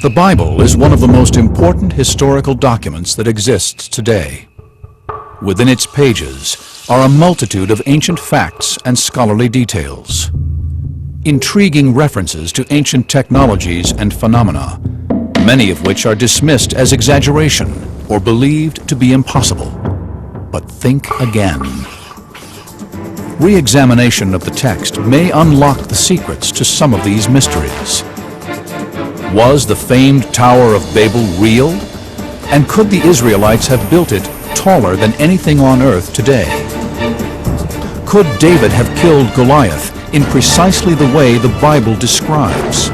The Bible is one of the most important historical documents that exists today. Within its pages are a multitude of ancient facts and scholarly details. Intriguing references to ancient technologies and phenomena, many of which are dismissed as exaggeration or believed to be impossible. But think again. Re-examination of the text may unlock the secrets to some of these mysteries. Was the famed Tower of Babel real? And could the Israelites have built it taller than anything on earth today? Could David have killed Goliath in precisely the way the Bible describes?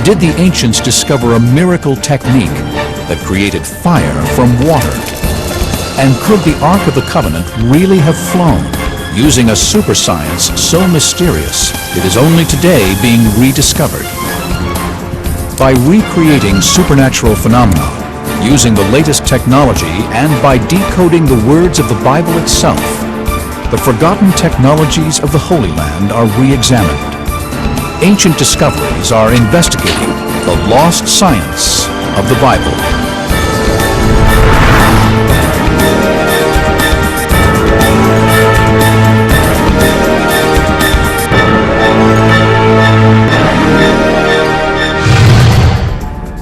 Did the ancients discover a miracle technique that created fire from water? And could the Ark of the Covenant really have flown using a super science so mysterious it is only today being rediscovered? By recreating supernatural phenomena, using the latest technology, and by decoding the words of the Bible itself, the forgotten technologies of the Holy Land are re-examined. Ancient discoveries are investigating the lost science of the Bible.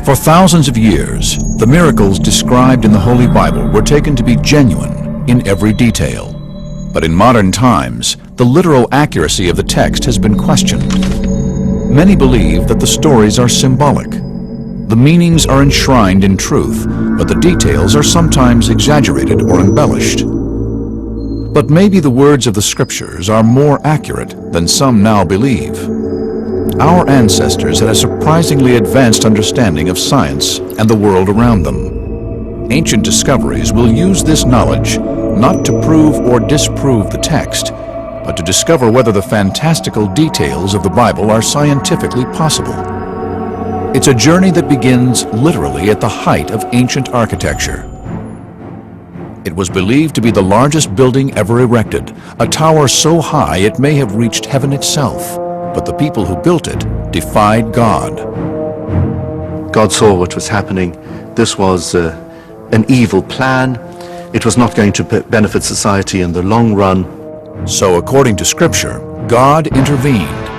For thousands of years, the miracles described in the Holy Bible were taken to be genuine in every detail. But in modern times, the literal accuracy of the text has been questioned. Many believe that the stories are symbolic. The meanings are enshrined in truth, but the details are sometimes exaggerated or embellished. But maybe the words of the Scriptures are more accurate than some now believe. Our ancestors had a surprisingly advanced understanding of science and the world around them. Ancient discoveries will use this knowledge not to prove or disprove the text, but to discover whether the fantastical details of the Bible are scientifically possible. It's a journey that begins literally at the height of ancient architecture. It was believed to be the largest building ever erected, a tower so high it may have reached heaven itself. But the people who built it defied God. God saw what was happening. This was an evil plan. It was not going to benefit society in the long run. So according to Scripture, God intervened.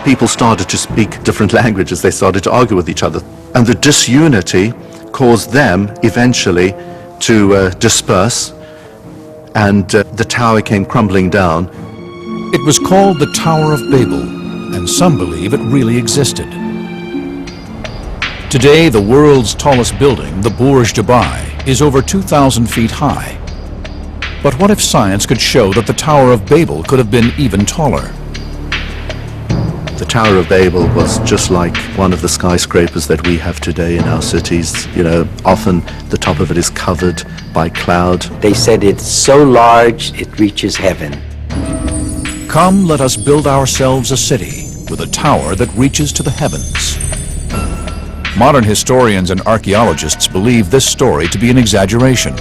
People started to speak different languages. They started to argue with each other. And the disunity caused them eventually to disperse, and the tower came crumbling down. It was called the Tower of Babel, and some believe it really existed. Today, the world's tallest building, the Burj Dubai, is over 2,000 feet high. But what if science could show that the Tower of Babel could have been even taller? The Tower of Babel was just like one of the skyscrapers that we have today in our cities. You know, often the top of it is covered by cloud. They said it's so large it reaches heaven. Come, let us build ourselves a city with a tower that reaches to the heavens. Modern historians and archaeologists believe this story to be an exaggeration.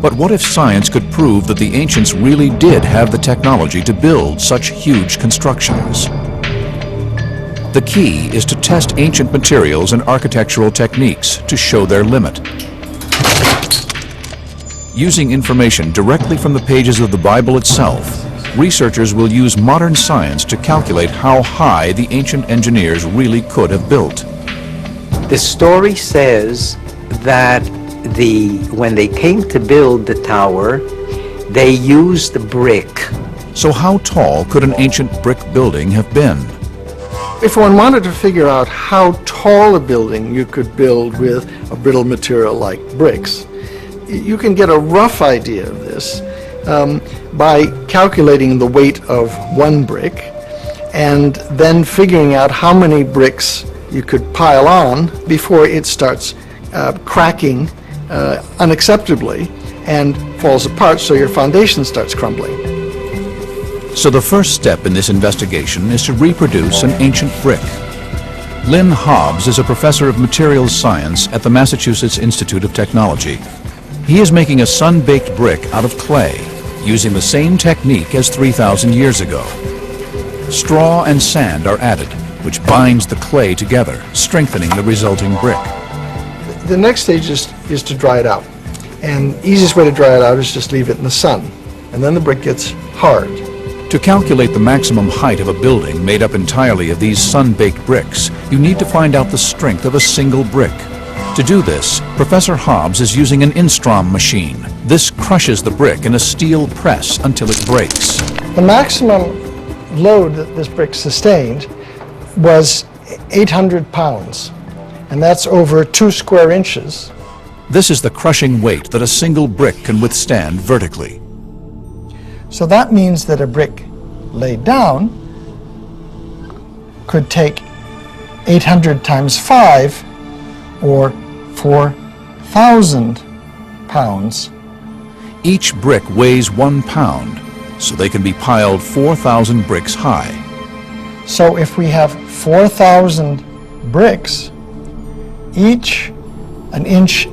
But what if science could prove that the ancients really did have the technology to build such huge constructions? The key is to test ancient materials and architectural techniques to show their limit. Using information directly from the pages of the Bible itself, researchers will use modern science to calculate how high the ancient engineers really could have built. The story says that when they came to build the tower, they used brick. So how tall could an ancient brick building have been? If one wanted to figure out how tall a building you could build with a brittle material like bricks, you can get a rough idea of this by calculating the weight of one brick and then figuring out how many bricks you could pile on before it starts cracking unacceptably and falls apart, so your foundation starts crumbling. So the first step in this investigation is to reproduce an ancient brick. Lynn Hobbs is a professor of materials science at the Massachusetts Institute of Technology. He is making a sun-baked brick out of clay, using the same technique as 3,000 years ago. Straw and sand are added, which binds the clay together, strengthening the resulting brick. The next stage is to dry it out. And the easiest way to dry it out is just leave it in the sun. And then the brick gets hard. To calculate the maximum height of a building made up entirely of these sun-baked bricks, you need to find out the strength of a single brick. To do this, Professor Hobbs is using an Instrom machine. This crushes the brick in a steel press until it breaks. The maximum load that this brick sustained was 800 pounds, and that's over 2 square inches. This is the crushing weight that a single brick can withstand vertically. So that means that a brick laid down could take 800 times 5, or 4,000 pounds. Each brick weighs 1 pound, so they can be piled 4,000 bricks high. So if we have 4,000 bricks, each 1.25 inches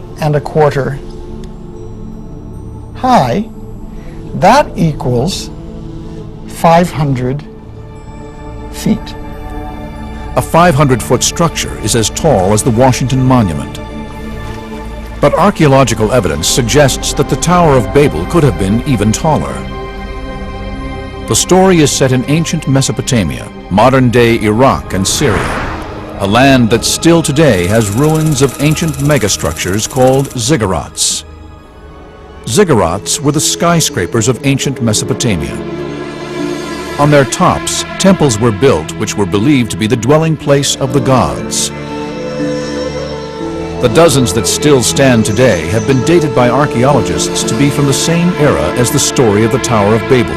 high, that equals 500 feet. A 500-foot structure is as tall as the Washington Monument. But archaeological evidence suggests that the Tower of Babel could have been even taller. The story is set in ancient Mesopotamia, modern-day Iraq and Syria, a land that still today has ruins of ancient megastructures called ziggurats. Ziggurats were the skyscrapers of ancient Mesopotamia. On their tops, temples were built which were believed to be the dwelling place of the gods. The dozens that still stand today have been dated by archaeologists to be from the same era as the story of the Tower of Babel.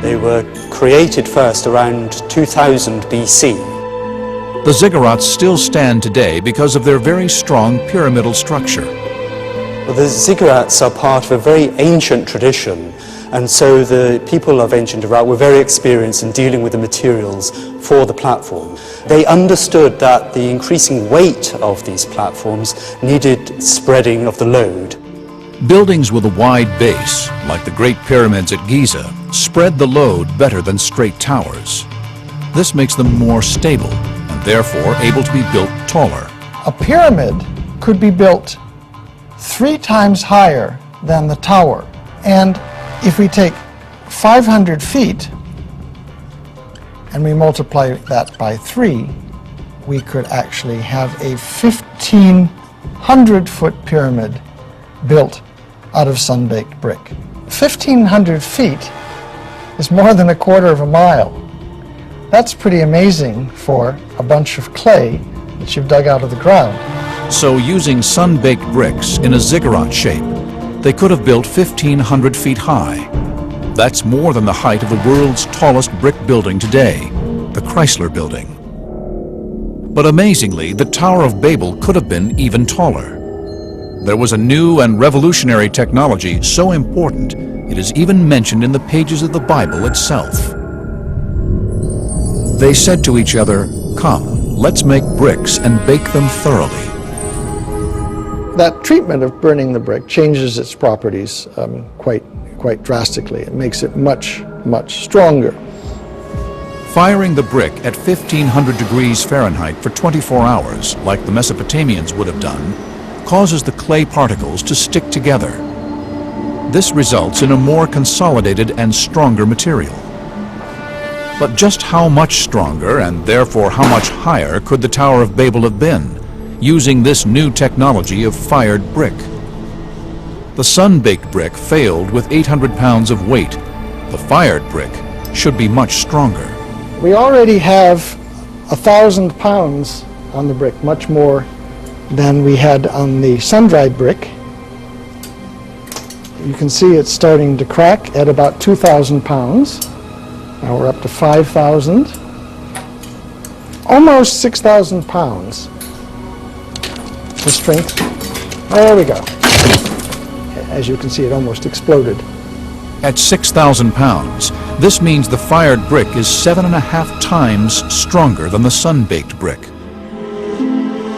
They were created first around 2000 BC. The ziggurats still stand today because of their very strong pyramidal structure. Well, the ziggurats are part of a very ancient tradition, and so the people of ancient Iraq were very experienced in dealing with the materials for the platform. They understood that the increasing weight of these platforms needed spreading of the load. Buildings with a wide base, like the Great Pyramids at Giza, spread the load better than straight towers. This makes them more stable and therefore able to be built taller. A pyramid could be built 3 times higher than the tower. And if we take 500 feet and we multiply that by 3, we could actually have a 1,500-foot pyramid built out of sun-baked brick. 1,500 feet is more than 1/4 mile. That's pretty amazing for a bunch of clay that you've dug out of the ground. So using sun-baked bricks in a ziggurat shape, they could have built 1,500 feet high. That's more than the height of the world's tallest brick building today, the Chrysler Building. But amazingly, the Tower of Babel could have been even taller. There was a new and revolutionary technology so important, it is even mentioned in the pages of the Bible itself. They said to each other, "Come, let's make bricks and bake them thoroughly." That treatment of burning the brick changes its properties quite drastically. It makes it much stronger. Firing the brick at 1,500 degrees Fahrenheit for 24 hours, like the Mesopotamians would have done, causes the clay particles to stick together. This results in a more consolidated and stronger material. But just how much stronger, and therefore how much higher, could the Tower of Babel have been, using this new technology of fired brick? The sun-baked brick failed with 800 pounds of weight. The fired brick should be much stronger. We already have 1,000 pounds on the brick, much more than we had on the sun-dried brick. You can see it's starting to crack at about 2,000 pounds. Now we're up to 5,000. Almost 6,000 pounds. The strength. There we go. As you can see, it almost exploded. At 6,000 pounds, this means the fired brick is 7.5 times stronger than the sun-baked brick.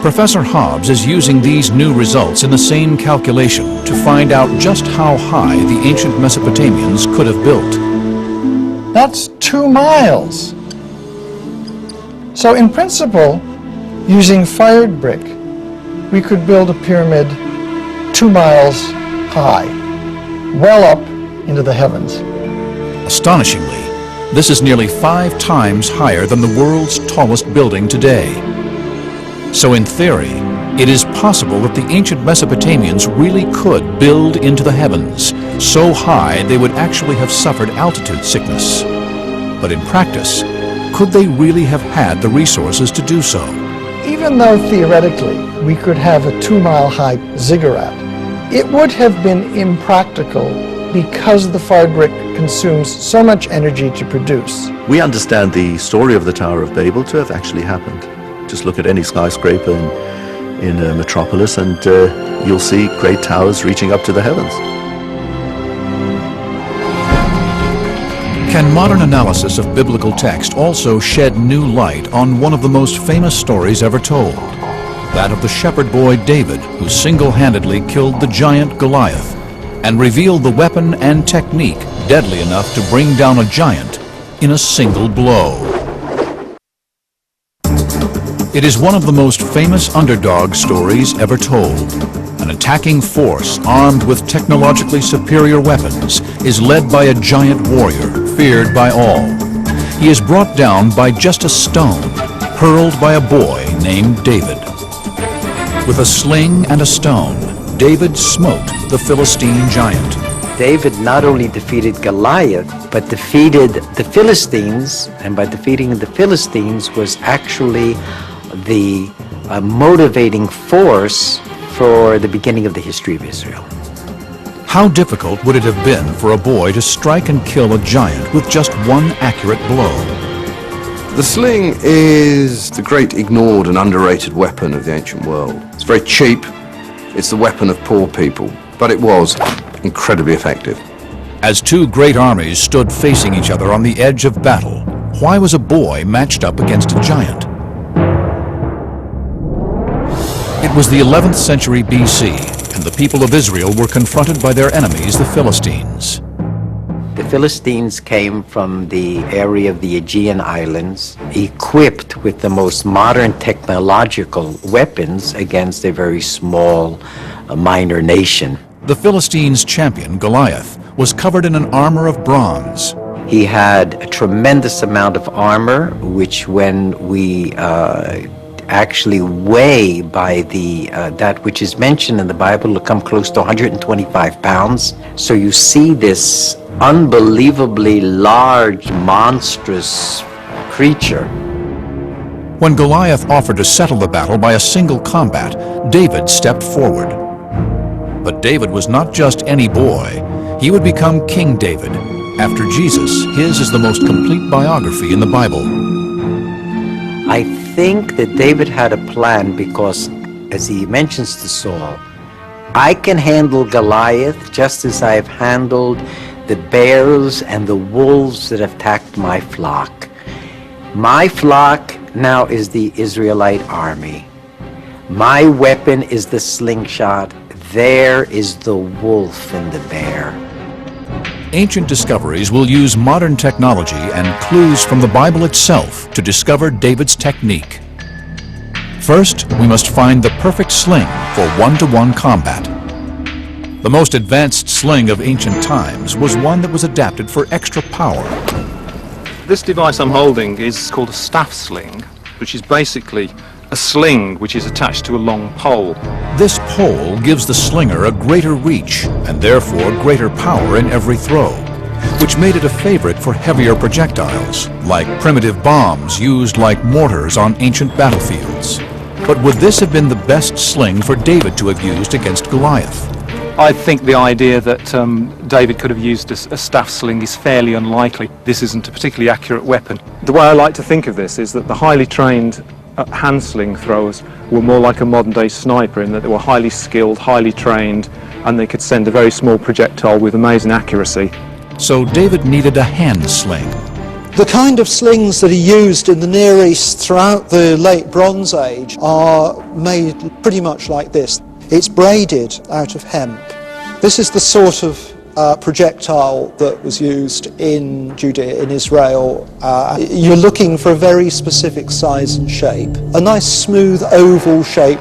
Professor Hobbs is using these new results in the same calculation to find out just how high the ancient Mesopotamians could have built. That's 2 miles. So in principle, using fired brick, we could build a pyramid 2 miles high, well up into the heavens. Astonishingly, this is nearly 5 times higher than the world's tallest building today. So in theory, it is possible that the ancient Mesopotamians really could build into the heavens, so high they would actually have suffered altitude sickness. But in practice, could they really have had the resources to do so? Even though theoretically we could have a 2-mile-high ziggurat, it would have been impractical because the fired brick consumes so much energy to produce. We understand the story of the Tower of Babel to have actually happened. Just look at any skyscraper in a metropolis and you'll see great towers reaching up to the heavens. Can modern analysis of biblical text also shed new light on one of the most famous stories ever told? That of the shepherd boy David, who single-handedly killed the giant Goliath and revealed the weapon and technique deadly enough to bring down a giant in a single blow. It is one of the most famous underdog stories ever told. An attacking force armed with technologically superior weapons is led by a giant warrior feared by all. He is brought down by just a stone, hurled by a boy named David. With a sling and a stone, David smote the Philistine giant. David not only defeated Goliath, but defeated the Philistines, and by defeating the Philistines was actually the motivating force for the beginning of the history of Israel. How difficult would it have been for a boy to strike and kill a giant with just one accurate blow? The sling is the great ignored and underrated weapon of the ancient world. It's very cheap, it's the weapon of poor people, but it was incredibly effective. As 2 great armies stood facing each other on the edge of battle, why was a boy matched up against a giant? It was the 11th century BC, and the people of Israel were confronted by their enemies, the Philistines. The Philistines came from the area of the Aegean Islands, equipped with the most modern technological weapons against a very small, minor nation. The Philistines' champion, Goliath, was covered in an armor of bronze. He had a tremendous amount of armor, which when we actually weigh by the that which is mentioned in the Bible to come close to 125 pounds. So you see this unbelievably large, monstrous creature. When Goliath offered to settle the battle by a single combat, David stepped forward. But David was not just any boy. He would become King David. After Jesus, his is the most complete biography in the Bible. I think that David had a plan because, as he mentions to Saul, I can handle Goliath just as I have handled the bears and the wolves that have attacked my flock. My flock now is the Israelite army. My weapon is the slingshot. There is the wolf and the bear. Ancient discoveries will use modern technology and clues from the Bible itself to discover David's technique. First, we must find the perfect sling for one-to-one combat. The most advanced sling of ancient times was one that was adapted for extra power. This device I'm holding is called a staff sling, which is basically a sling which is attached to a long pole. This pole gives the slinger a greater reach and therefore greater power in every throw, which made it a favorite for heavier projectiles, like primitive bombs used like mortars on ancient battlefields. But would this have been the best sling for David to have used against Goliath? I think the idea that David could have used a staff sling is fairly unlikely. This isn't a particularly accurate weapon. The way I like to think of this is that the highly trained hand sling throwers were more like a modern day sniper in that they were highly skilled, highly trained, and they could send a very small projectile with amazing accuracy. So David needed a hand sling. The kind of slings that are used in the Near East throughout the late Bronze Age are made pretty much like this. It's braided out of hemp. This is the sort of projectile that was used in Judea, in Israel, you're looking for a very specific size and shape. A nice smooth oval shape.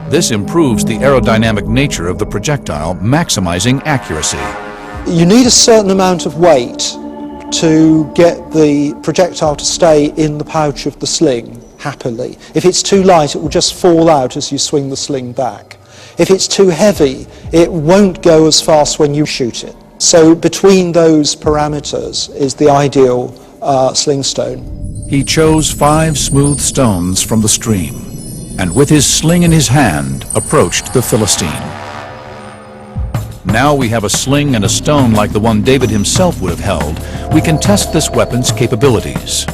This improves the aerodynamic nature of the projectile, maximizing accuracy. You need a certain amount of weight to get the projectile to stay in the pouch of the sling happily. If it's too light, it will just fall out as you swing the sling back. If it's too heavy, it won't go as fast when you shoot it. So between those parameters is the ideal sling stone. He chose 5 smooth stones from the stream, and with his sling in his hand, approached the Philistine. Now we have a sling and a stone like the one David himself would have held. We can test this weapon's capabilities.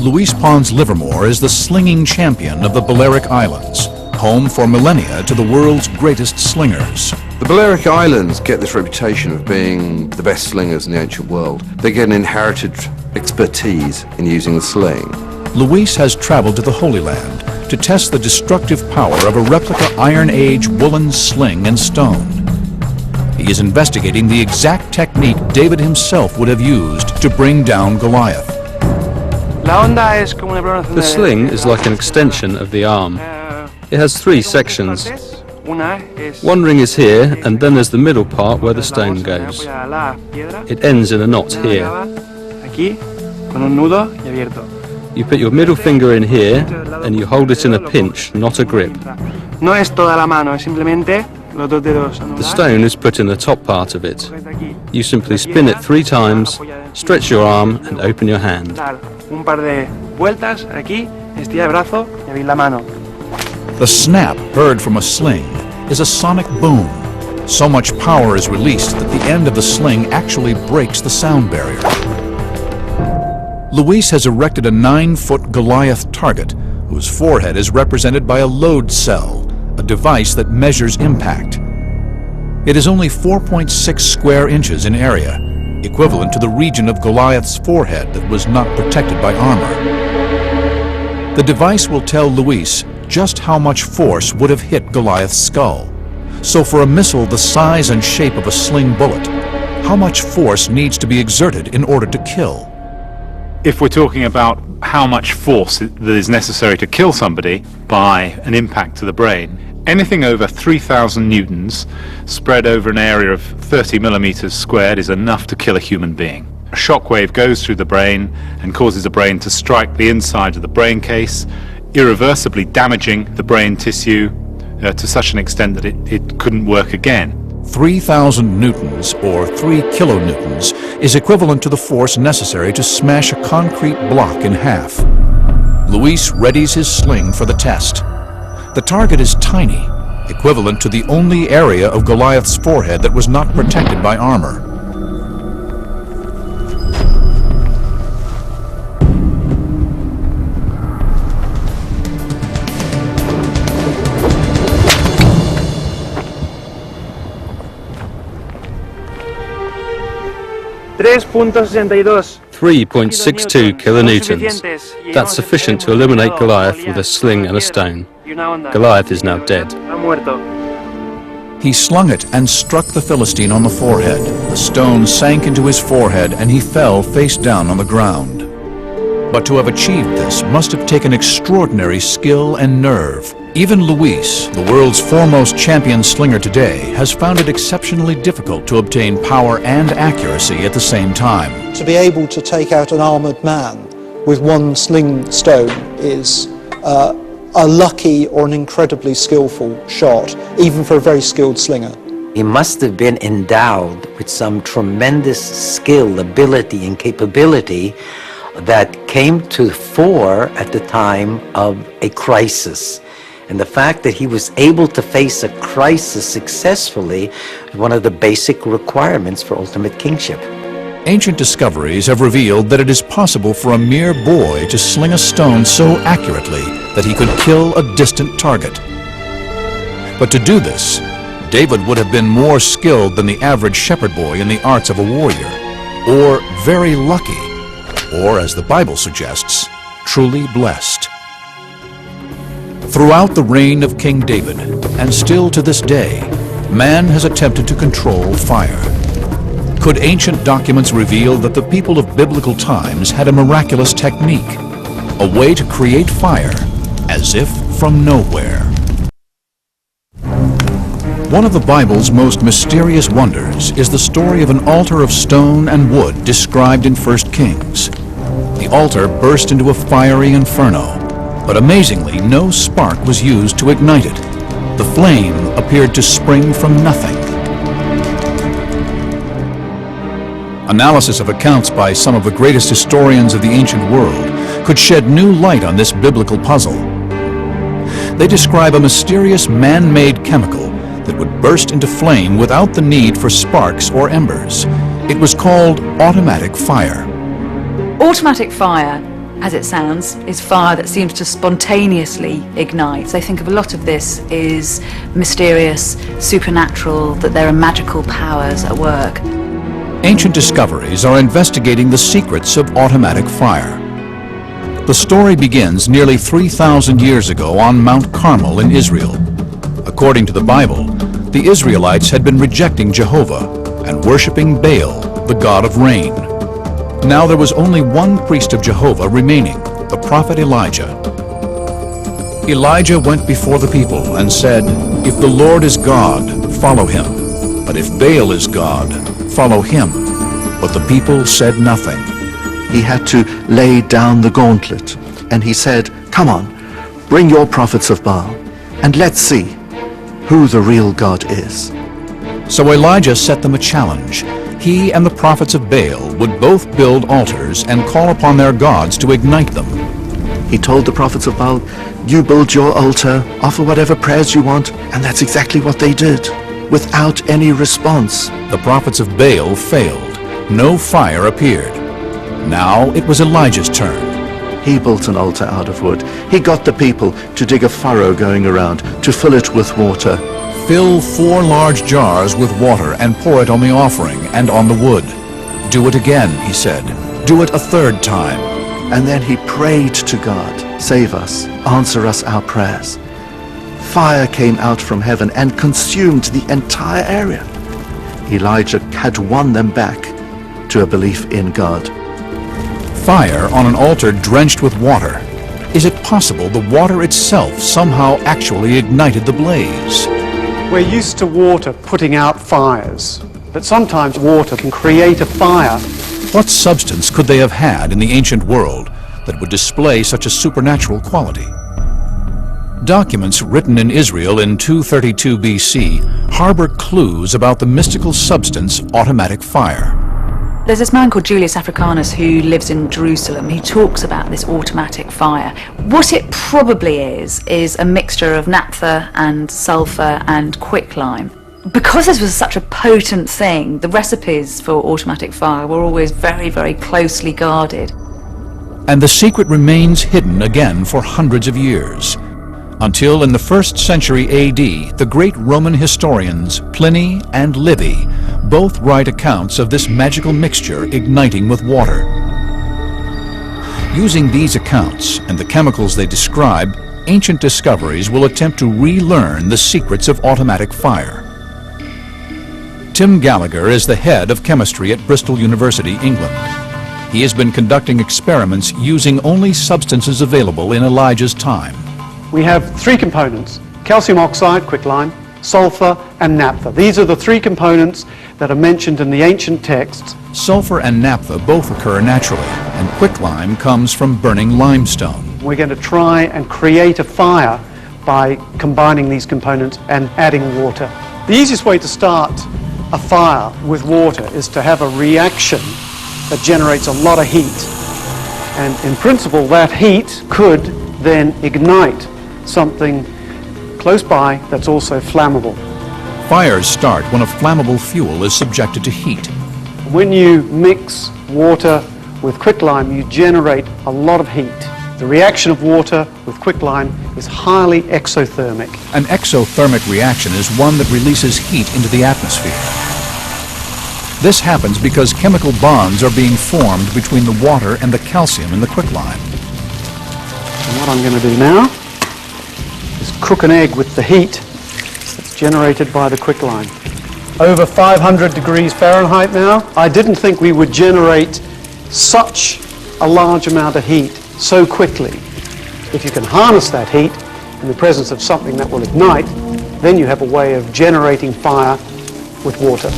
Luis Pons Livermore is the slinging champion of the Balearic Islands, home for millennia to the world's greatest slingers. The Balearic Islands get this reputation of being the best slingers in the ancient world. They get an inherited expertise in using the sling. Luis has traveled to the Holy Land to test the destructive power of a replica Iron Age woolen sling and stone. He is investigating the exact technique David himself would have used to bring down Goliath. The sling is like an extension of the arm. It has 3 sections. One ring is here, and then there's the middle part where the stone goes. It ends in a knot here. You put your middle finger in here, and you hold it in a pinch, not a grip. The stone is put in the top part of it. You simply spin it 3 times, stretch your arm, and open your hand. The snap heard from a sling is a sonic boom. So much power is released that the end of the sling actually breaks the sound barrier. Luis has erected a 9-foot Goliath target, whose forehead is represented by a load cell, a device that measures impact. It is only 4.6 square inches in area, equivalent to the region of Goliath's forehead that was not protected by armor. The device will tell Luis just how much force would have hit Goliath's skull. So for a missile the size and shape of a sling bullet, how much force needs to be exerted in order to kill? If we're talking about how much force that is necessary to kill somebody by an impact to the brain, anything over 3,000 newtons spread over an area of 30 millimeters squared is enough to kill a human being. A shockwave goes through the brain and causes the brain to strike the inside of the brain case, irreversibly damaging the brain tissue to such an extent that it couldn't work again. 3,000 newtons, or 3 kilonewtons, is equivalent to the force necessary to smash a concrete block in half. Luis readies his sling for the test. The target is tiny, equivalent to the only area of Goliath's forehead that was not protected by armor. .62 kilonewtons. That's sufficient to eliminate Goliath with a sling and a stone. Goliath is now dead. He slung it and struck the Philistine on the forehead. The stone sank into his forehead and he fell face down on the ground. But to have achieved this must have taken extraordinary skill and nerve. Even Luis, the world's foremost champion slinger today, has found it exceptionally difficult to obtain power and accuracy at the same time. To be able to take out an armoured man with one sling stone is a lucky or an incredibly skillful shot, even for a very skilled slinger. He must have been endowed with some tremendous skill, ability, and capability that came to the fore at the time of a crisis. And the fact that he was able to face a crisis successfully is one of the basic requirements for ultimate kingship. Ancient discoveries have revealed that it is possible for a mere boy to sling a stone so accurately that he could kill a distant target. But to do this, David would have been more skilled than the average shepherd boy in the arts of a warrior, or very lucky, or, as the Bible suggests, truly blessed. Throughout the reign of King David, and still to this day, man has attempted to control fire. Could ancient documents reveal that the people of biblical times had a miraculous technique, a way to create fire as if from nowhere? One of the Bible's most mysterious wonders is the story of an altar of stone and wood described in 1 Kings. The altar burst into a fiery inferno, but amazingly no spark was used to ignite it. The flame appeared to spring from nothing. Analysis of accounts by some of the greatest historians of the ancient world could shed new light on this biblical puzzle. They describe a mysterious man-made chemical that would burst into flame without the need for sparks or embers. It was called automatic fire. Automatic fire, as it sounds, is fire that seems to spontaneously ignite. They think of a lot of this is mysterious, supernatural, that there are magical powers at work. Ancient discoveries are investigating the secrets of automatic fire. The story begins nearly 3,000 years ago on Mount Carmel in Israel. According to the Bible, the Israelites had been rejecting Jehovah and worshiping Baal, the god of rain. Now there was only one priest of Jehovah remaining, the prophet Elijah. Elijah went before the people and said, "If the Lord is God, follow him. But if Baal is God, follow him." But the people said nothing. He had to lay down the gauntlet, and he said, "Come on, bring your prophets of Baal, and let's see who the real God is." So Elijah set them a challenge. He and the prophets of Baal would both build altars and call upon their gods to ignite them. He told the prophets of Baal, "You build your altar, offer whatever prayers you want," and that's exactly what they did, without any response. The prophets of Baal failed. No fire appeared. Now it was Elijah's turn. He built an altar out of wood. He got the people to dig a furrow going around, to fill it with water. Fill 4 large jars with water and pour it on the offering and on the wood. Do it again, he said. Do it a 3rd time. And then he prayed to God, "Save us, answer us our prayers." Fire came out from heaven and consumed the entire area. Elijah had won them back to a belief in God. Fire on an altar drenched with water. Is it possible the water itself somehow actually ignited the blaze? We're used to water putting out fires, but sometimes water can create a fire. What substance could they have had in the ancient world that would display such a supernatural quality? Documents written in Israel in 232 BC harbor clues about the mystical substance automatic fire. There's this man called Julius Africanus who lives in Jerusalem. He talks about this automatic fire. What it probably is a mixture of naphtha and sulfur and quicklime. Because this was such a potent thing, the recipes for automatic fire were always very, very closely guarded. And the secret remains hidden again for hundreds of years. Until in the 1st century AD, the great Roman historians Pliny and Livy both write accounts of this magical mixture igniting with water. Using these accounts and the chemicals they describe, ancient discoveries will attempt to relearn the secrets of automatic fire. Tim Gallagher is the head of chemistry at Bristol University, England. He has been conducting experiments using only substances available in Elijah's time. We have 3 components: calcium oxide, quicklime, sulfur, and naphtha. These are the 3 components that are mentioned in the ancient texts. Sulfur and naphtha both occur naturally, and quicklime comes from burning limestone. We're going to try and create a fire by combining these components and adding water. The easiest way to start a fire with water is to have a reaction that generates a lot of heat. And in principle, that heat could then ignite something close by that's also flammable. Fires start when a flammable fuel is subjected to heat. When you mix water with quicklime, you generate a lot of heat. The reaction of water with quicklime is highly exothermic. An exothermic reaction is one that releases heat into the atmosphere. This happens because chemical bonds are being formed between the water and the calcium in the quicklime. And what I'm going to do now is cook an egg with the heat that's generated by the quicklime. over 500 degrees Fahrenheit now. I didn't think we would generate such a large amount of heat so quickly. If you can harness that heat in the presence of something that will ignite, then you have a way of generating fire with water.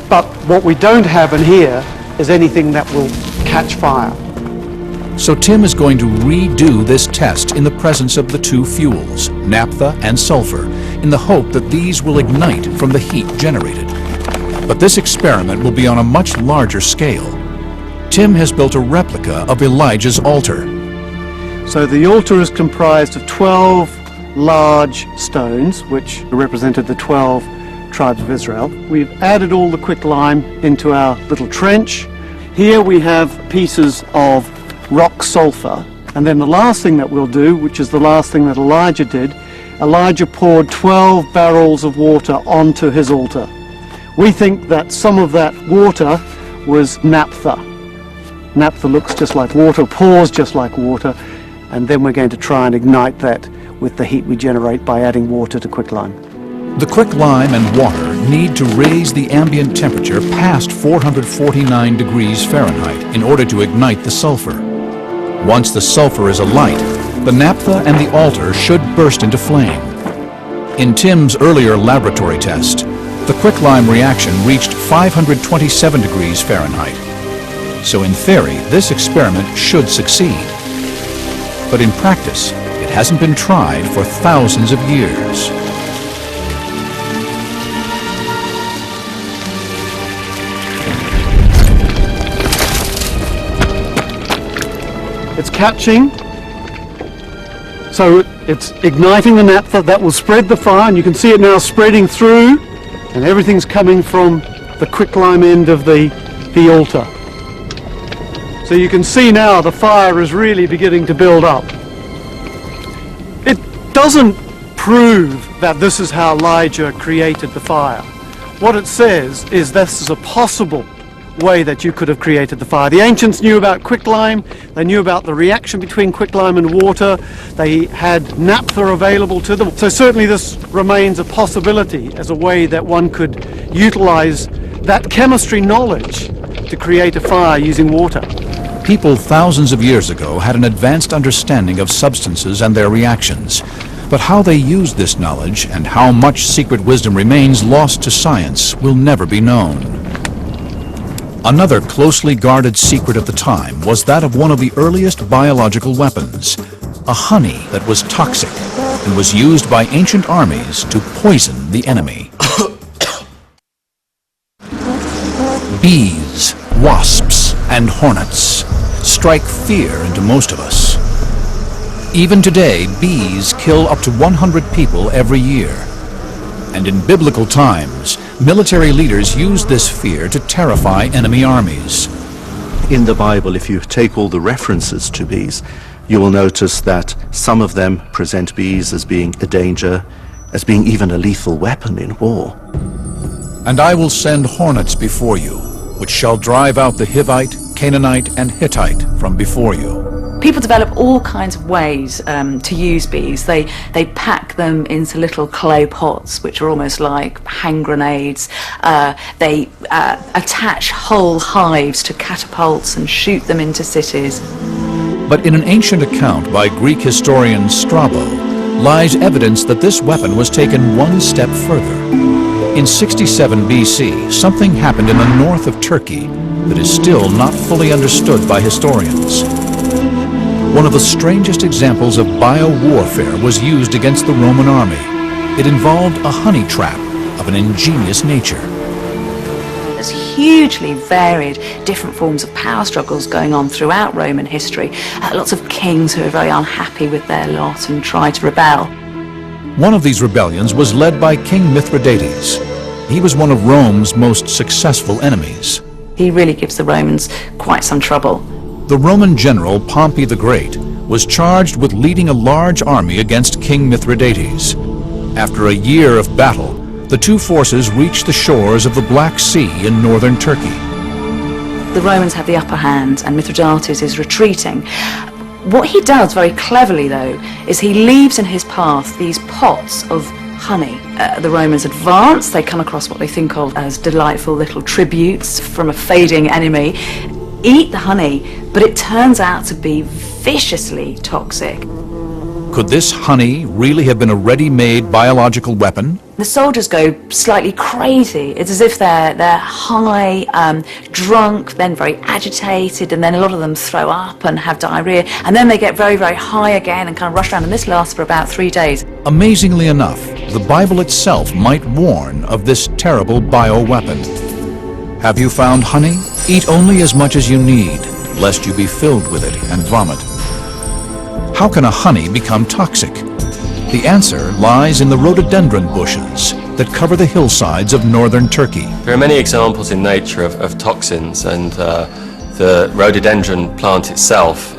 But what we don't have in here is anything that will catch fire. So Tim is going to redo this test in the presence of the two fuels, naphtha and sulfur, in the hope that these will ignite from the heat generated. But this experiment will be on a much larger scale. Tim has built a replica of Elijah's altar. So the altar is comprised of 12 large stones, which represented the 12 tribes of Israel. We've added all the quicklime into our little trench. Here we have pieces of rock sulfur, and then the last thing that we'll do, which is the last thing that Elijah did, Elijah poured 12 barrels of water onto his altar. We think that some of that water was naphtha. Naphtha looks just like water, pours just like water, and then we're going to try and ignite that with the heat we generate by adding water to quicklime. The quicklime and water need to raise the ambient temperature past 449 degrees Fahrenheit in order to ignite the sulfur. Once the sulfur is alight, the naphtha and the altar should burst into flame. In Tim's earlier laboratory test, the quicklime reaction reached 527 degrees Fahrenheit. So in theory, this experiment should succeed. But in practice, it hasn't been tried for thousands of years. It's catching, so it's igniting the naphtha that will spread the fire, and you can see it now spreading through, and everything's coming from the quicklime end of the altar. So you can see now the fire is really beginning to build up. It doesn't prove that this is how Elijah created the fire. What it says is this is a possible way that you could have created the fire. The ancients knew about quicklime, they knew about the reaction between quicklime and water, they had naphtha available to them. So certainly this remains a possibility as a way that one could utilize that chemistry knowledge to create a fire using water. People thousands of years ago had an advanced understanding of substances and their reactions. But how they used this knowledge and how much secret wisdom remains lost to science will never be known. Another closely guarded secret of the time was that of one of the earliest biological weapons, a honey that was toxic and was used by ancient armies to poison the enemy. Bees, wasps, and hornets strike fear into most of us. Even today, bees kill up to 100 people every year. And in biblical times, military leaders used this fear to terrify enemy armies. In the Bible, if you take all the references to bees, you will notice that some of them present bees as being a danger, as being even a lethal weapon in war. And I will send hornets before you, which shall drive out the Hivite, Canaanite, and Hittite from before you. People develop all kinds of ways to use bees. They pack them into little clay pots, which are almost like hand grenades. They attach whole hives to catapults and shoot them into cities. But in an ancient account by Greek historian Strabo lies evidence that this weapon was taken one step further. In 67 BC, something happened in the north of Turkey that is still not fully understood by historians. One of the strangest examples of bio-warfare was used against the Roman army. It involved a honey trap of an ingenious nature. There's hugely varied different forms of power struggles going on throughout Roman history. Lots of kings who are very unhappy with their lot and try to rebel. One of these rebellions was led by King Mithridates. He was one of Rome's most successful enemies. He really gives the Romans quite some trouble. The Roman general Pompey the Great was charged with leading a large army against King Mithridates. After a year of battle, the two forces reached the shores of the Black Sea in northern Turkey. The Romans have the upper hand and Mithridates is retreating. What he does very cleverly, though, is he leaves in his path these pots of honey. The Romans advance, they come across what they think of as delightful little tributes from a fading enemy, eat the honey, but it turns out to be viciously toxic. Could this honey really have been a ready-made biological weapon? The soldiers go slightly crazy. It's as if they're high, drunk, then very agitated, and then a lot of them throw up and have diarrhea, and then they get very, very high again and kind of rush around, and this lasts for about 3 days. Amazingly enough, the Bible itself might warn of this terrible bioweapon. Have you found honey? Eat only as much as you need, lest you be filled with it and vomit. How can a honey become toxic? The answer lies in the rhododendron bushes that cover the hillsides of northern Turkey. There are many examples in nature of toxins, and the rhododendron plant itself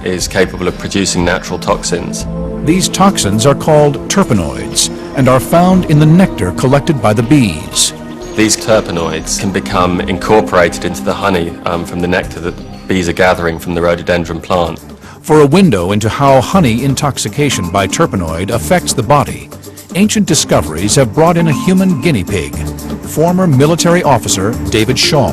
is capable of producing natural toxins. These toxins are called terpenoids and are found in the nectar collected by the bees. These terpenoids can become incorporated into the honey from the nectar that bees are gathering from the rhododendron plant. For a window into how honey intoxication by terpenoid affects the body, ancient discoveries have brought in a human guinea pig, former military officer David Shaw.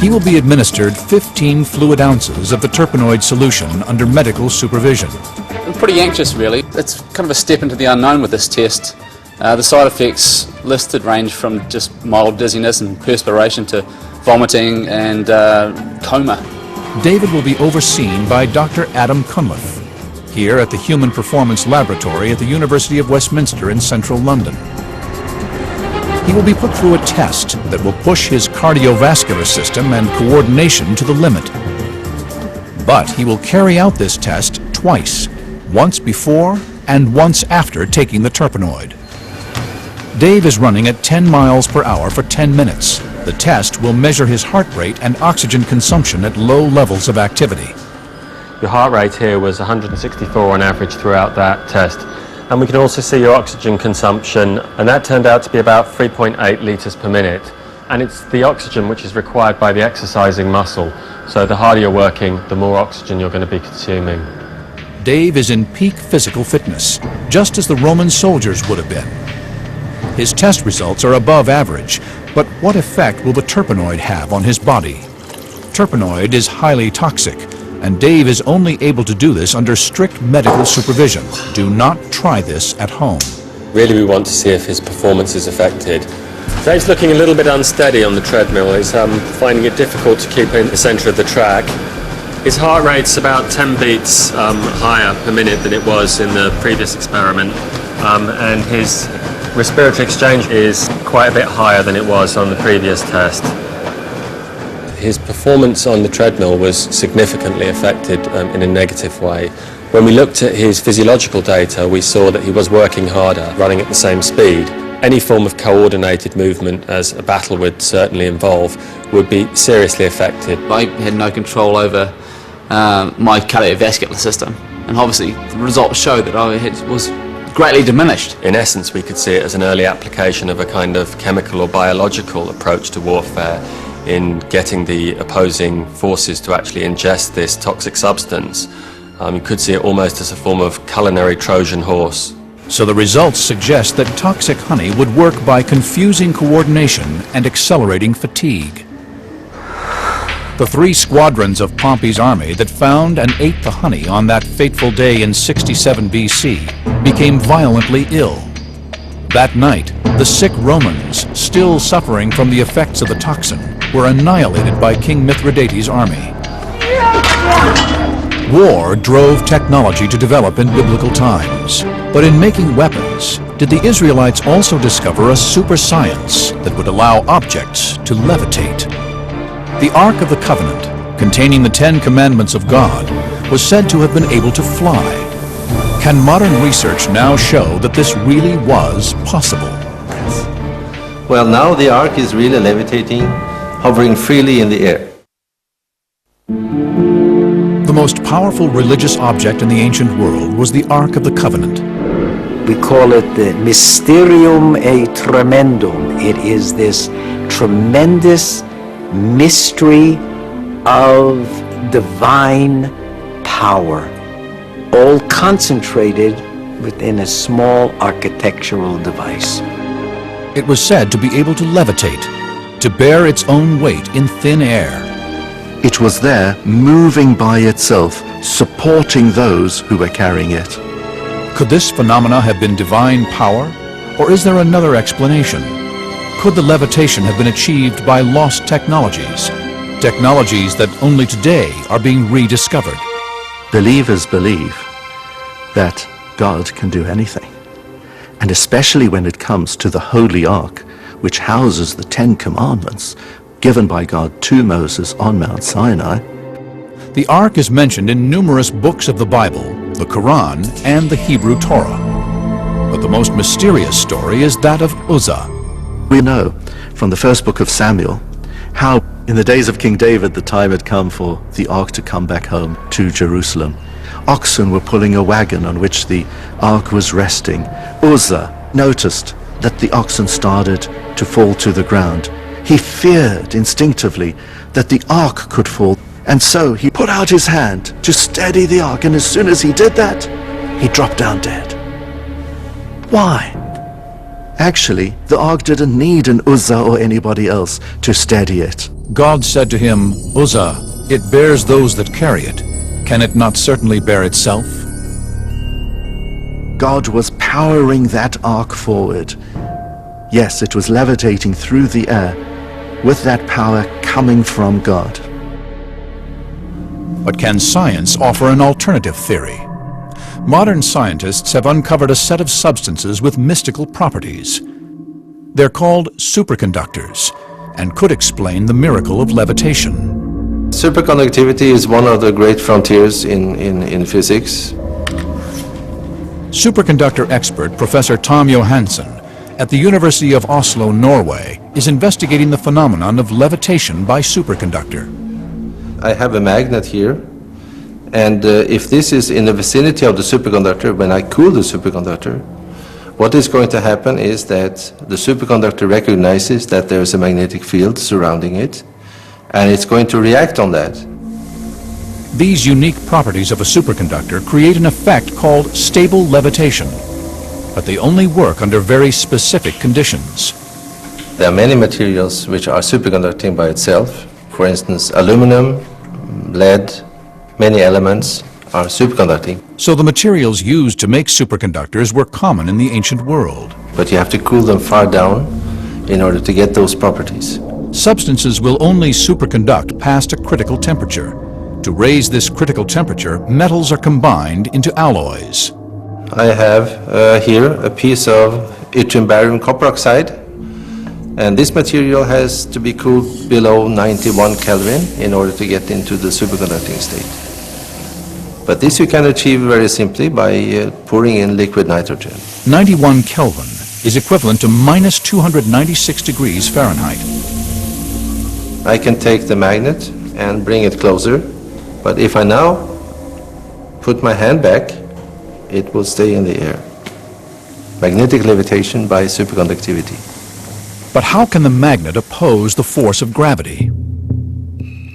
He will be administered 15 fluid ounces of the terpenoid solution under medical supervision. I'm pretty anxious, really. It's kind of a step into the unknown with this test. The side effects listed range from just mild dizziness and perspiration to vomiting and coma. David will be overseen by Dr. Adam Cunliffe, here at the Human Performance Laboratory at the University of Westminster in central London. He will be put through a test that will push his cardiovascular system and coordination to the limit. But he will carry out this test twice, once before and once after taking the terpenoid. Dave is running at 10 miles per hour for 10 minutes. The test will measure his heart rate and oxygen consumption at low levels of activity. Your heart rate here was 164 on average throughout that test. And we can also see your oxygen consumption, and that turned out to be about 3.8 litres per minute. And it's the oxygen which is required by the exercising muscle. So the harder you're working, the more oxygen you're going to be consuming. Dave is in peak physical fitness, just as the Roman soldiers would have been. His test results are above average, but what effect will the terpenoid have on his body? Terpenoid is highly toxic, and Dave is only able to do this under strict medical supervision. Do not try this at home. Really, we want to see if his performance is affected. Dave's looking a little bit unsteady on the treadmill. He's finding it difficult to keep in the centre of the track. His heart rate's about 10 beats higher per minute than it was in the previous experiment, and his respiratory exchange is quite a bit higher than it was on the previous test. His performance on the treadmill was significantly affected in a negative way. When we looked at his physiological data, we saw that he was working harder, running at the same speed. Any form of coordinated movement, as a battle would certainly involve, would be seriously affected. I had no control over my cardiovascular system, and obviously the results show that I was greatly diminished. In essence, we could see it as an early application of a kind of chemical or biological approach to warfare in getting the opposing forces to actually ingest this toxic substance. You could see it almost as a form of culinary Trojan horse. So the results suggest that toxic honey would work by confusing coordination and accelerating fatigue. The 3 squadrons of Pompey's army that found and ate the honey on that fateful day in 67 BC became violently ill. That night, the sick Romans, still suffering from the effects of the toxin, were annihilated by King Mithridates' army. War drove technology to develop in biblical times. But in making weapons, did the Israelites also discover a super science that would allow objects to levitate? The Ark of the Covenant, containing the 10 Commandments of God, was said to have been able to fly. Can modern research now show that this really was possible? Well, now the Ark is really levitating, hovering freely in the air. The most powerful religious object in the ancient world was the Ark of the Covenant. We call it the Mysterium e Tremendum. It is this tremendous mystery of divine power, all concentrated within a small architectural device. It was said to be able to levitate, to bear its own weight in thin air. It was there, moving by itself, supporting those who were carrying it. Could this phenomena have been divine power, or is there another explanation? Could the levitation have been achieved by lost technologies, technologies that only today are being rediscovered? Believers believe that God can do anything, and especially when it comes to the Holy Ark, which houses the 10 Commandments given by God to Moses on Mount Sinai. The Ark is mentioned in numerous books of the Bible, the Quran, and the Hebrew Torah. But the most mysterious story is that of Uzzah. We know from the first book of Samuel how in the days of King David the time had come for the Ark to come back home to Jerusalem. Oxen were pulling a wagon on which the Ark was resting. Uzzah noticed that the oxen started to fall to the ground. He feared instinctively that the Ark could fall, and so he put out his hand to steady the Ark, and as soon as he did that, he dropped down dead. Why? Actually, the Ark didn't need an Uzzah or anybody else to steady it. God said to him, Uzzah, it bears those that carry it. Can it not certainly bear itself? God was powering that Ark forward. Yes, it was levitating through the air, with that power coming from God. But can science offer an alternative theory? Modern scientists have uncovered a set of substances with mystical properties. They're called superconductors and could explain the miracle of levitation. Superconductivity is one of the great frontiers in physics. Superconductor expert Professor Tom Johansen at the University of Oslo, Norway, is investigating the phenomenon of levitation by superconductor. I have a magnet here, and if this is in the vicinity of the superconductor, when I cool the superconductor, what is going to happen is that the superconductor recognizes that there is a magnetic field surrounding it, and it's going to react on that. These unique properties of a superconductor create an effect called stable levitation, but they only work under very specific conditions. There are many materials which are superconducting by itself. For instance, aluminum, lead, many elements are superconducting. So the materials used to make superconductors were common in the ancient world. But you have to cool them far down in order to get those properties. Substances will only superconduct past a critical temperature. To raise this critical temperature, metals are combined into alloys. I have here a piece of yttrium barium copper oxide, and this material has to be cooled below 91 Kelvin in order to get into the superconducting state. But this you can achieve very simply by pouring in liquid nitrogen. 91 Kelvin is equivalent to minus 296 degrees Fahrenheit. I can take the magnet and bring it closer, but if I now put my hand back, it will stay in the air. Magnetic levitation by superconductivity. But how can the magnet oppose the force of gravity?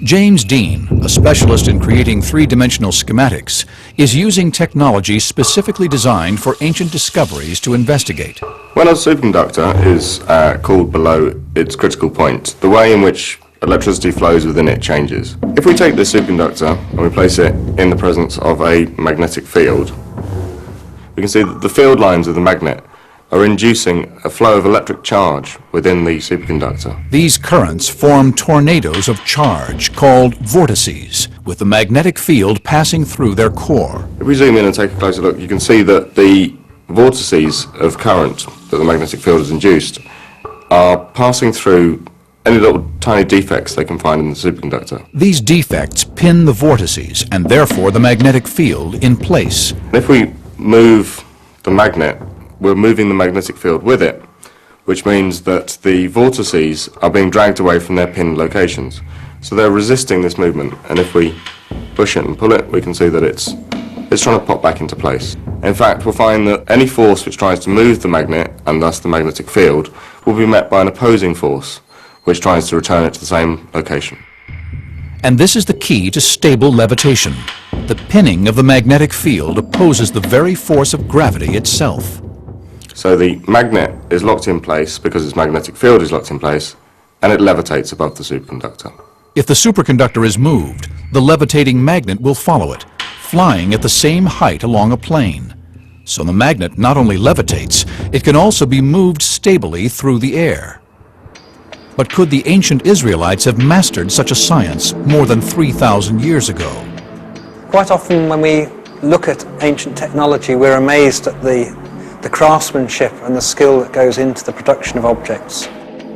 James Dean, a specialist in creating three-dimensional schematics, is using technology specifically designed for ancient discoveries to investigate. When a superconductor is cooled below its critical point, the way in which electricity flows within it changes. If we take this superconductor and we place it in the presence of a magnetic field, we can see that the field lines of the magnet are inducing a flow of electric charge within the superconductor. These currents form tornadoes of charge called vortices, with the magnetic field passing through their core. If we zoom in and take a closer look, you can see that the vortices of current that the magnetic field has induced are passing through any little tiny defects they can find in the superconductor. These defects pin the vortices and therefore the magnetic field in place. If we move the magnet, we're moving the magnetic field with it, which means that the vortices are being dragged away from their pinned locations. So they're resisting this movement, and if we push it and pull it, we can see that it's trying to pop back into place. In fact, we'll find that any force which tries to move the magnet, and thus the magnetic field, will be met by an opposing force, which tries to return it to the same location. And this is the key to stable levitation. The pinning of the magnetic field opposes the very force of gravity itself. So the magnet is locked in place because its magnetic field is locked in place, and it levitates above the superconductor. If the superconductor is moved, the levitating magnet will follow it, flying at the same height along a plane. So the magnet not only levitates, it can also be moved stably through the air. But could the ancient Israelites have mastered such a science more than 3,000 years ago? Quite often when we look at ancient technology, we're amazed at the craftsmanship and the skill that goes into the production of objects.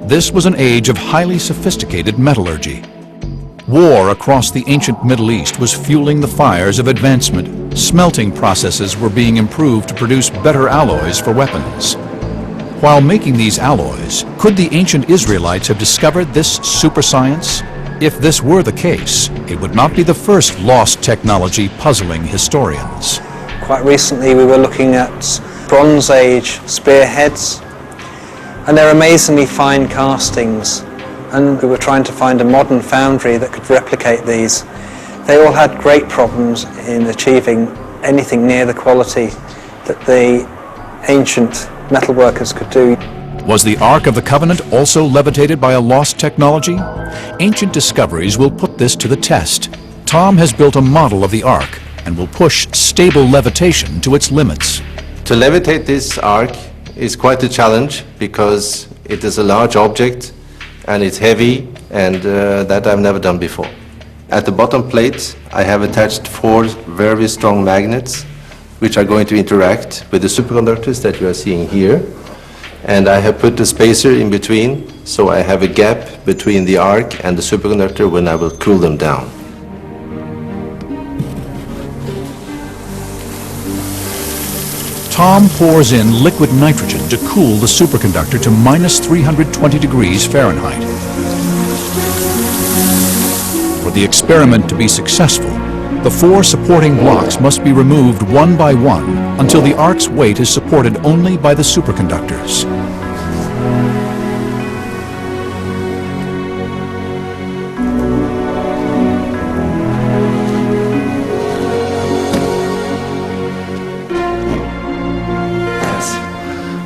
This was an age of highly sophisticated metallurgy. War across the ancient Middle East was fueling the fires of advancement. Smelting processes were being improved to produce better alloys for weapons. While making these alloys, could the ancient Israelites have discovered this super science? If this were the case, it would not be the first lost technology puzzling historians. Quite recently we were looking at Bronze Age spearheads, and they're amazingly fine castings, and we were trying to find a modern foundry that could replicate these. They all had great problems in achieving anything near the quality that the ancient metalworkers could do. Was the Ark of the Covenant also levitated by a lost technology? Ancient discoveries will put this to the test. Tom has built a model of the Ark and will push stable levitation to its limits. To levitate this ark is quite a challenge because it is a large object and it's heavy, and that I've never done before. At the bottom plate I have attached 4 very strong magnets which are going to interact with the superconductors that you are seeing here, and I have put a spacer in between so I have a gap between the ark and the superconductor when I will cool them down. Tom pours in liquid nitrogen to cool the superconductor to minus 320 degrees Fahrenheit. For the experiment to be successful, the 4 supporting blocks must be removed one by one until the ark's weight is supported only by the superconductors.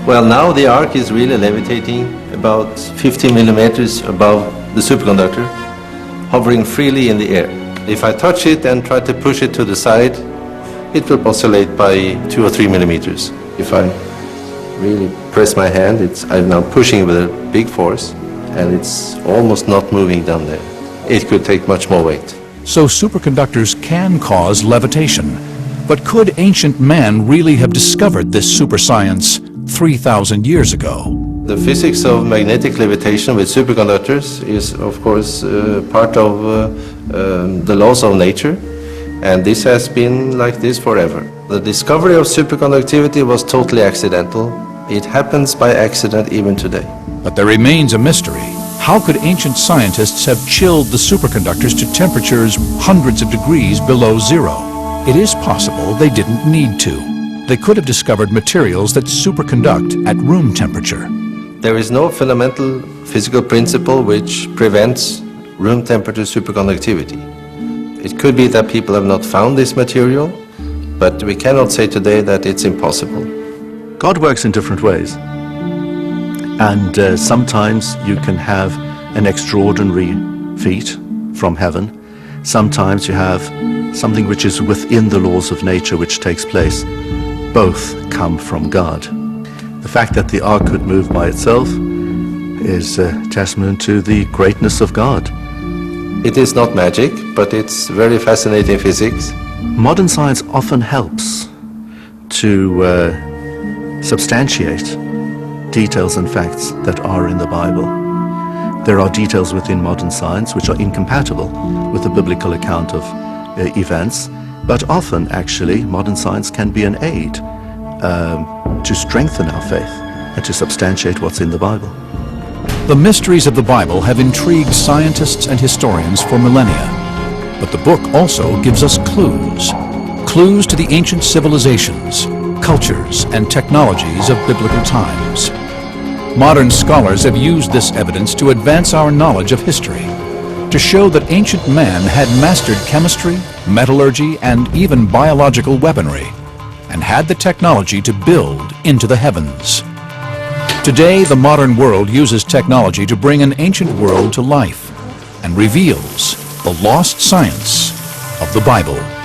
Well, now the ark is really levitating about 50 millimeters above the superconductor, hovering freely in the air. If I touch it and try to push it to the side, it will oscillate by 2 or 3 millimeters. If I really press my hand, I'm now pushing with a big force, and it's almost not moving down there. It could take much more weight. So superconductors can cause levitation. But could ancient man really have discovered this super science 3,000 years ago? The physics of magnetic levitation with superconductors is, of course, part of the laws of nature, and this has been like this forever. The discovery of superconductivity was totally accidental. It happens by accident even today. But there remains a mystery. How could ancient scientists have chilled the superconductors to temperatures hundreds of degrees below zero? It is possible they didn't need to. They could have discovered materials that superconduct at room temperature. There is no fundamental physical principle which prevents room temperature superconductivity. It could be that people have not found this material, but we cannot say today that it's impossible. God works in different ways. And sometimes you can have an extraordinary feat from heaven. Sometimes you have something which is within the laws of nature which takes place. Both come from God. The fact that the ark could move by itself is a testament to the greatness of God. It is not magic, but it's very fascinating physics. Modern science often helps to substantiate details and facts that are in the Bible. There are details within modern science which are incompatible with the biblical account of events, but often actually modern science can be an aid to strengthen our faith and to substantiate what's in the Bible. The mysteries of the Bible have intrigued scientists and historians for millennia, but the book also gives us clues. Clues to the ancient civilizations, cultures, and technologies of biblical times. Modern scholars have used this evidence to advance our knowledge of history. to show that ancient man had mastered chemistry, metallurgy, and even biological weaponry, and had the technology to build into the heavens. Today, the modern world uses technology to bring an ancient world to life and reveals the lost science of the Bible.